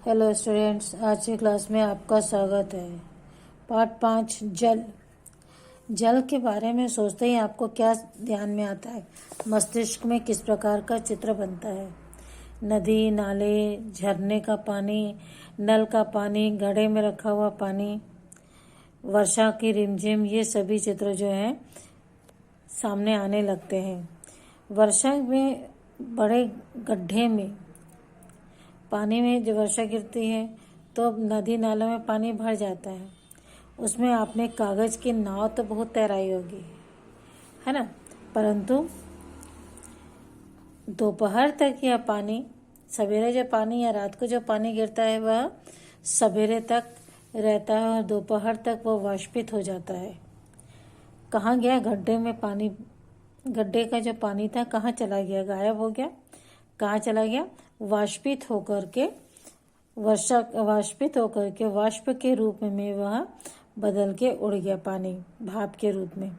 Hello students, आज की class में आपका स्वागत है। पार्ट 5 जल। जल के बारे में सोचते ही आपको क्या ध्यान में आता है? मस्तिष्क में किस प्रकार का चित्र बनता है? नदी, नाले, झरने का पानी, नल का पानी, घड़े में रखा हुआ पानी, वर्षा की रिमझिम, ये सभी चित्र जो हैं सामने आने लगते हैं। वर्षा में बड़े गड्ढे में पानी में जब वर्षा गिरती है तो नदी नालों में पानी भर जाता है। उसमें आपने कागज़ की नाव तो बहुत तैराई होगी, है ना? परंतु दोपहर तक यह पानी, सवेरे जो पानी या रात को जो पानी गिरता है वह सवेरे तक रहता है और दोपहर तक वह वाष्पित हो जाता है। कहाँ गया? गड्ढे में पानी, गड्ढे का जो पानी था कहाँ चला गया? गायब हो गया। कहाँ चला गया? वाष्पित होकर के वाष्प के रूप में वह बदल के उड़ गया, पानी भाप के रूप में।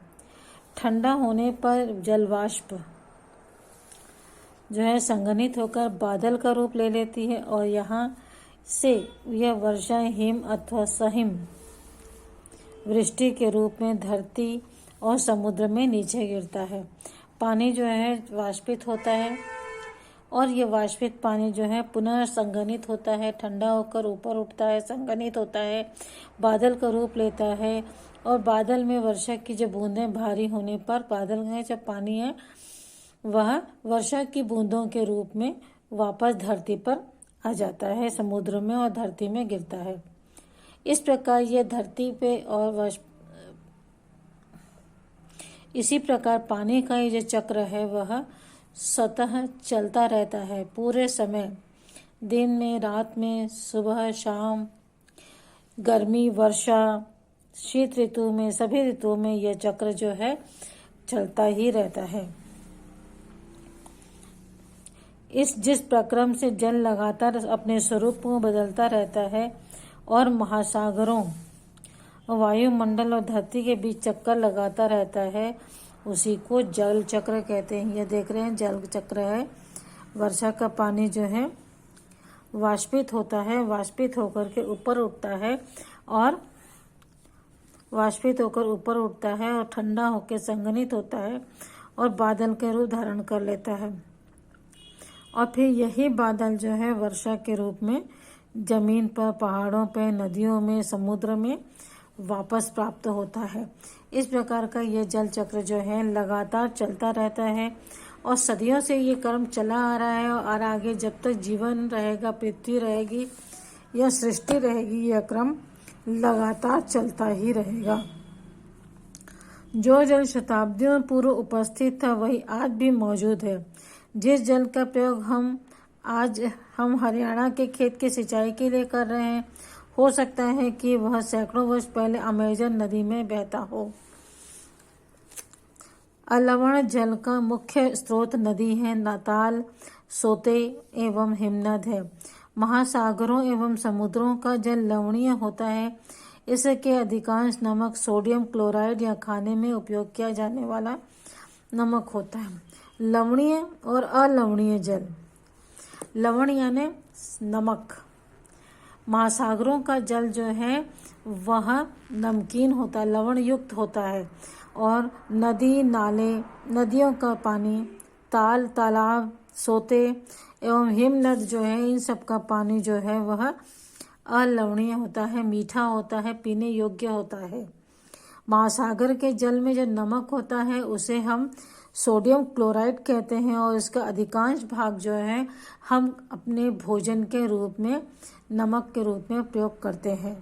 ठंडा होने पर जल वाष्प जो है संघनित होकर बादल का रूप ले लेती है और यहाँ से यह वर्षा, हिम अथवा सहिम वृष्टि के रूप में धरती और समुद्र में नीचे गिरता है। पानी जो है वाष्पित होता है और ये वाष्पित पानी जो है पुनः संघनित होता है, ठंडा होकर ऊपर उठता है, संघनित होता है, बादल का रूप लेता है और बादल में वर्षा की जो बूंदें भारी होने पर बादल में जो पानी है वह वर्षा की बूंदों के रूप में वापस धरती पर आ जाता है, समुद्र में और धरती में गिरता है। इस प्रकार ये धरती पे और इसी प्रकार पानी का ये जो चक्र है वह स्वतः चलता रहता है पूरे समय, दिन में, रात में, सुबह शाम, गर्मी वर्षा, शीत ऋतु में, सभी ऋतुओं में यह चक्र जो है चलता ही रहता है। जिस प्रक्रम से जल लगातार अपने स्वरूप को बदलता रहता है और महासागरों, वायुमंडल और धरती के बीच चक्कर लगाता रहता है, उसी को जल चक्र कहते हैं। ये देख रहे हैं जल चक्र है। वर्षा का पानी जो है वाष्पित होता है, वाष्पित होकर के ऊपर उठता है और ठंडा होकर संघनित होता है और बादल के रूप धारण कर लेता है और फिर यही बादल जो है वर्षा के रूप में जमीन पर, पहाड़ों पर, नदियों में, समुद्र में वापस प्राप्त होता है। इस प्रकार का ये जल चक्र जो है लगातार चलता रहता है और सदियों से ये क्रम चला आ रहा है और आगे जब तक जीवन रहेगा, पृथ्वी रहेगी या सृष्टि रहेगी, यह क्रम लगातार चलता ही रहेगा। जो जल शताब्दियों पूर्व उपस्थित था वही आज भी मौजूद है। जिस जल का प्रयोग आज हम हरियाणा के खेत की सिंचाई के लिए कर रहे हैं, हो सकता है कि वह सैकड़ों वर्ष पहले अमेजन नदी में बहता हो। अलवण जल का मुख्य स्रोत नदी है, नाताल, सोते एवं हिमनद है। महासागरों एवं समुद्रों का जल लवणीय होता है। इसके अधिकांश नमक सोडियम क्लोराइड या खाने में उपयोग किया जाने वाला नमक होता है। लवणीय और अलवणीय जल। लवण यानी नमक। महासागरों का जल जो है वह नमकीन होता है, लवण युक्त होता है और नदी, नाले, नदियों का पानी, ताल, तालाब, सोते एवं हिमनद जो है, इन सब का पानी जो है वह अलवणीय होता है, मीठा होता है, पीने योग्य होता है। महासागर के जल में जो नमक होता है उसे हम सोडियम क्लोराइड कहते हैं और इसका अधिकांश भाग जो है हम अपने भोजन के रूप में, नमक के रूप में प्रयोग करते हैं।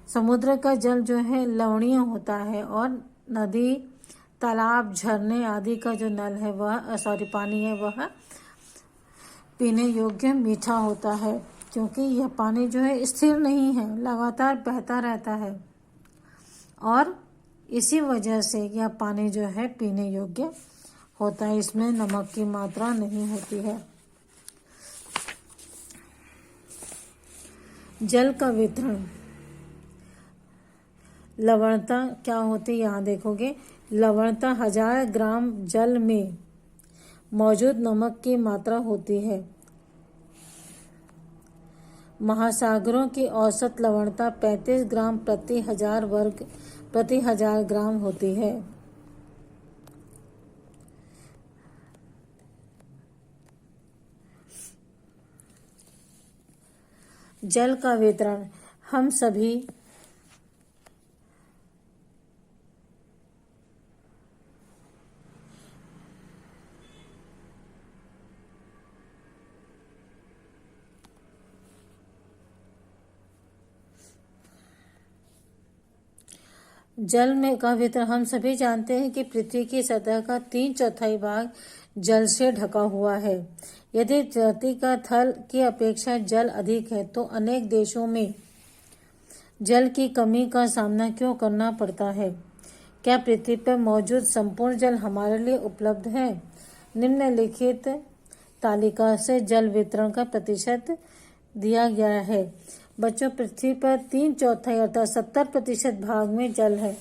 समुद्र का जल जो है लवणीय होता है और नदी, तालाब, झरने आदि का जो नल है वह पानी है वह पीने योग्य मीठा होता है, क्योंकि यह पानी जो है स्थिर नहीं है, लगातार बहता रहता है और इसी वजह से यह पानी जो है पीने योग्य होता है, इसमें नमक की मात्रा नहीं होती है। जल का वितरण। लवणता क्या होती है यहाँ देखोगे। लवणता 1000 ग्राम जल में मौजूद नमक की मात्रा होती है। महासागरों की औसत लवणता 35 ग्राम प्रति हजार ग्राम होती है। जल का वितरण हम सभी जल में का वितरण हम सभी जानते हैं कि पृथ्वी की सतह का 3/4 भाग जल से ढका हुआ है। यदि धरती का थल की अपेक्षा जल अधिक है तो अनेक देशों में जल की कमी का सामना क्यों करना पड़ता है? क्या पृथ्वी पर मौजूद संपूर्ण जल हमारे लिए उपलब्ध है? निम्नलिखित तालिका से जल वितरण का प्रतिशत दिया गया है। बच्चों, पृथ्वी पर 3/4 अर्थात 70% भाग में जल है।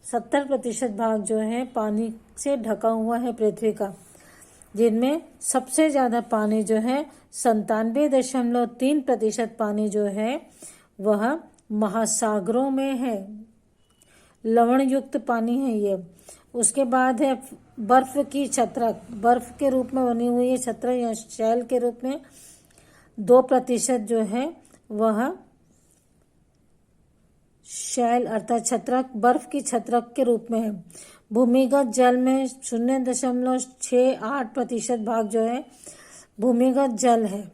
70% भाग जो है पानी से ढका हुआ है पृथ्वी का, जिनमें सबसे ज्यादा पानी जो है 97.3% पानी जो है वह महासागरों में है। लवण युक्त पानी है ये। उसके बाद है बर्फ की छत्रक, बर्फ के रूप में बनी हुई है छत्रक या शैल के रूप में 2% जो है वह शैल अर्थात छत्रक, बर्फ की छत्रक के रूप में है। भूमिगत जल में 0.68% भाग जो है भूमिगत जल है।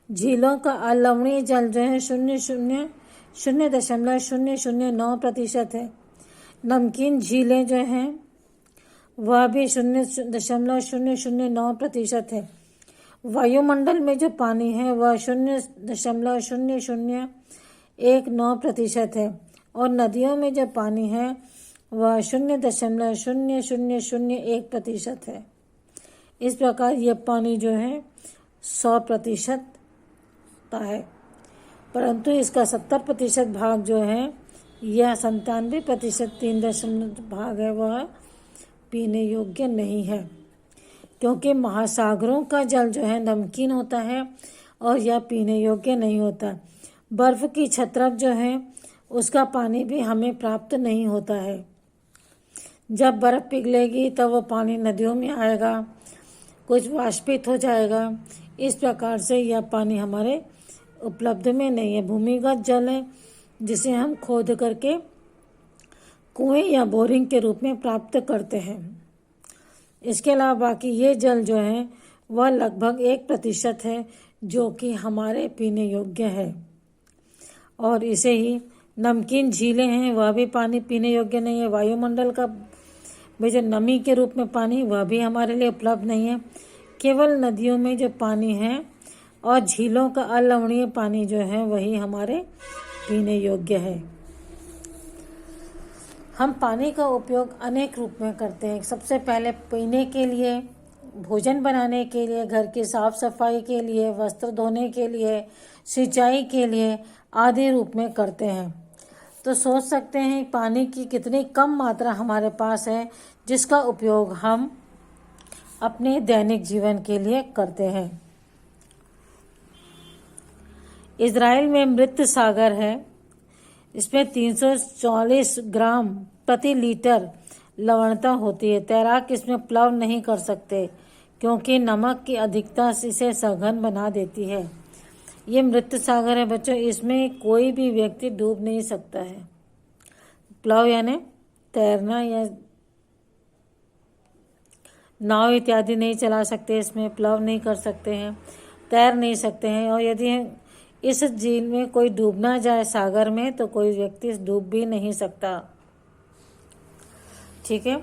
झीलों का अलवणीय जल जो है 0.009% है। नमकीन झीलें जो हैं वह भी 0.009% है। वायुमंडल में जो पानी है वह 0.0019% है और नदियों में जो पानी है वह 0.0001% है। इस प्रकार यह पानी जो है 100% का है, परंतु इसका 70% भाग जो है यह 97% 3 भाग है वह पीने योग्य नहीं है, क्योंकि महासागरों का जल जो है नमकीन होता है और यह पीने योग्य नहीं होता। बर्फ की छत्रक जो है उसका पानी भी हमें प्राप्त नहीं होता है। जब बर्फ पिघलेगी तब वो पानी नदियों में आएगा, कुछ वाष्पित हो जाएगा। इस प्रकार से यह पानी हमारे उपलब्ध में नहीं है। भूमिगत जल है जिसे हम खोद करके कुएं या बोरिंग के रूप में प्राप्त करते हैं। इसके अलावा बाकी ये जल जो है वह लगभग 1% है जो कि हमारे पीने योग्य है, और इसे ही नमकीन झीलें हैं वह भी पानी पीने योग्य नहीं है। वायुमंडल का भी जो नमी के रूप में पानी वह भी हमारे लिए उपलब्ध नहीं है। केवल नदियों में जो पानी है और झीलों का अलवणीय पानी जो है वही हमारे पीने योग्य है। हम पानी का उपयोग अनेक रूप में करते हैं। सबसे पहले पीने के लिए, भोजन बनाने के लिए, घर की साफ सफाई के लिए, वस्त्र धोने के लिए, सिंचाई के लिए आदि रूप में करते हैं। तो सोच सकते हैं पानी की कितनी कम मात्रा हमारे पास है जिसका उपयोग हम अपने दैनिक जीवन के लिए करते हैं। इजराइल में मृत सागर है। इसमें 344 ग्राम प्रति लीटर लवणता होती है। तैराक इसमें प्लव नहीं कर सकते क्योंकि नमक की अधिकता इसे सघन बना देती है। ये मृत सागर है बच्चों, इसमें कोई भी व्यक्ति डूब नहीं सकता है। प्लव यानी तैरना या नाव इत्यादि नहीं चला सकते, इसमें प्लव नहीं कर सकते हैं, तैर नहीं सकते हैं। और यदि इस झील में कोई डूबना जाए सागर में तो कोई व्यक्ति डूब भी नहीं सकता। ठीक है,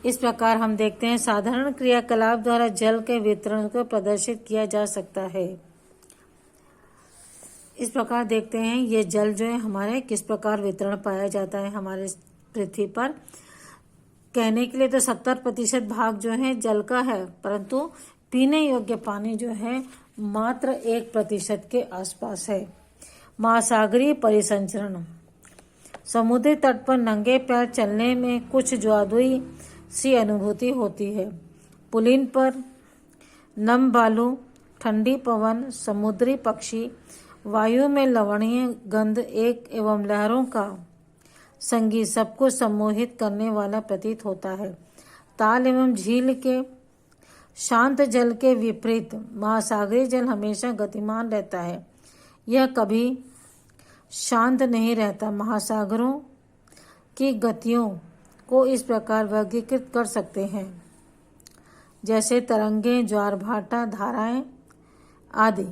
इस प्रकार हम देखते हैं साधारण क्रियाकलाप द्वारा जल के वितरण को प्रदर्शित किया जा सकता है। इस प्रकार देखते हैं ये जल जो है हमारे किस प्रकार वितरण पाया जाता है हमारे पृथ्वी पर। कहने के लिए तो 70% भाग जो है जल का है, परंतु पीने योग्य पानी जो है मात्र 1% के आसपास है। महासागरीय परिसंचरण। समुद्री तट पर नंगे पैर चलने में कुछ जादुई सी अनुभूति होती है। पुलिन पर नम बालू, ठंडी पवन, समुद्री पक्षी, वायु में लवणीय गंध एक एवं लहरों का संगीत सबको सम्मोहित करने वाला प्रतीत होता है। ताल एवं झील के शांत जल के विपरीत महासागरीय जल हमेशा गतिमान रहता है, यह कभी शांत नहीं रहता। महासागरों की गतियों को इस प्रकार वर्गीकृत कर सकते हैं जैसे तरंगें, ज्वार भाटा, धाराएं आदि।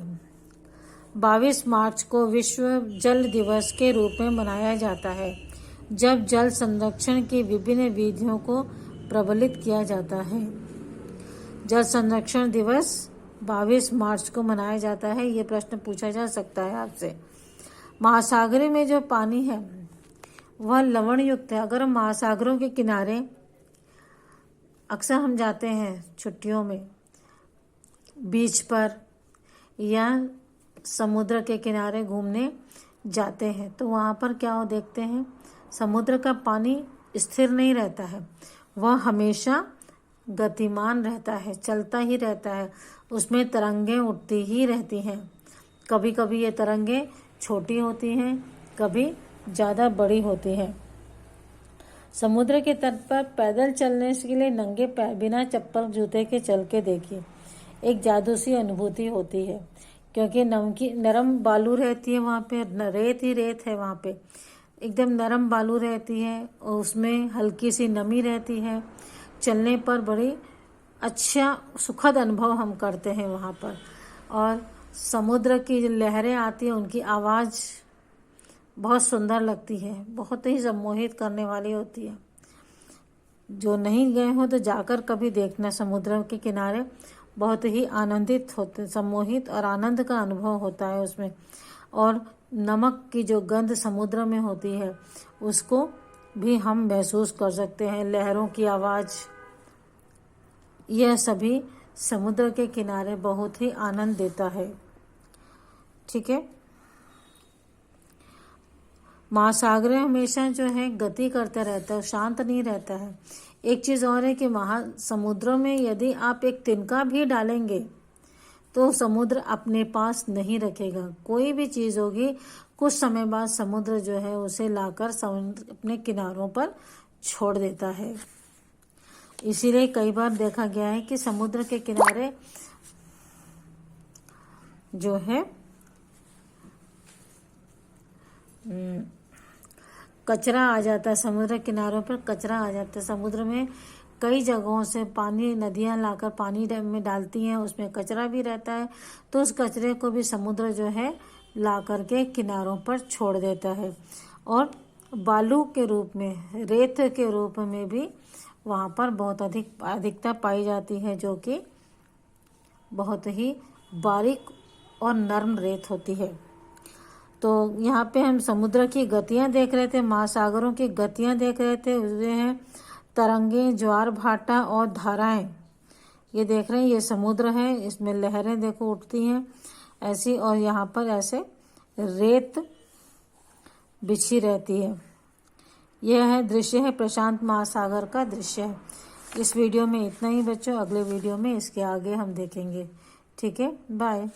22 मार्च को विश्व जल दिवस के रूप में मनाया जाता है, जब जल संरक्षण की विभिन्न विधियों को प्रबलित किया जाता है। जल संरक्षण दिवस 22 मार्च को मनाया जाता है। ये प्रश्न पूछा जा सकता है आपसे। महासागरों में जो पानी है वह लवण युक्त है। अगर हम महासागरों के किनारे अक्सर हम जाते हैं छुट्टियों में बीच पर या समुद्र के किनारे घूमने जाते हैं, तो वहाँ पर क्या हो देखते हैं, समुद्र का पानी स्थिर नहीं रहता है, वह हमेशा गतिमान रहता है, चलता ही रहता है। उसमें तरंगें उठती ही रहती हैं। कभी कभी ये तरंगें छोटी होती हैं, कभी ज़्यादा बड़ी होती हैं। समुद्र के तट पर पैदल चलने के लिए नंगे पैर बिना चप्पल जूते के चल के देखिए, एक जादू सी अनुभूति होती है, क्योंकि नरम बालू रहती है वहाँ पे, रेत ही रेत है वहाँ पे, एकदम नरम बालू रहती है और उसमें हल्की सी नमी रहती है। चलने पर बड़ी अच्छा सुखद अनुभव हम करते हैं वहाँ पर। और समुद्र की जो लहरें आती हैं उनकी आवाज़ बहुत सुंदर लगती है, बहुत ही सम्मोहित करने वाली होती है। जो नहीं गए हो तो जाकर कभी देखना, समुद्र के किनारे बहुत ही आनंदित होते, सम्मोहित और आनंद का अनुभव होता है उसमें। और नमक की जो गंध समुद्र में होती है उसको भी हम महसूस कर सकते हैं। लहरों की आवाज़, यह सभी समुद्र के किनारे बहुत ही आनंद देता है। ठीक है। महासागर हमेशा जो है गति करता रहता है, शांत नहीं रहता है। एक चीज़ और है कि महासमुद्रों में यदि आप एक तिनका भी डालेंगे तो समुद्र अपने पास नहीं रखेगा। कोई भी चीज़ होगी, कुछ समय बाद समुद्र जो है उसे लाकर समुद्र अपने किनारों पर छोड़ देता है। इसीलिए कई बार देखा गया है कि समुद्र के किनारे जो है कचरा आ जाता है, समुद्र किनारों पर कचरा आ जाता है। समुद्र में कई जगहों से पानी, नदियां लाकर पानी में डालती हैं, उसमें कचरा भी रहता है, तो उस कचरे को भी समुद्र जो है ला करके किनारों पर छोड़ देता है। और बालू के रूप में, रेत के रूप में भी वहाँ पर बहुत अधिकता पाई जाती है, जो कि बहुत ही बारीक और नरम रेत होती है। तो यहाँ पे हम समुद्र की गतियाँ देख रहे थे, महासागरों की गतियाँ देख रहे थे। वे हैं तरंगे, ज्वार भाटा और धाराएं। ये देख रहे हैं, ये समुद्र है, इसमें लहरें देखो उठती हैं ऐसी, और यहाँ पर ऐसे रेत बिछी रहती है। यह है दृश्य है प्रशांत महासागर का दृश्य है। इस वीडियो में इतना ही बच्चों, अगले वीडियो में इसके आगे हम देखेंगे। ठीक है, बाय।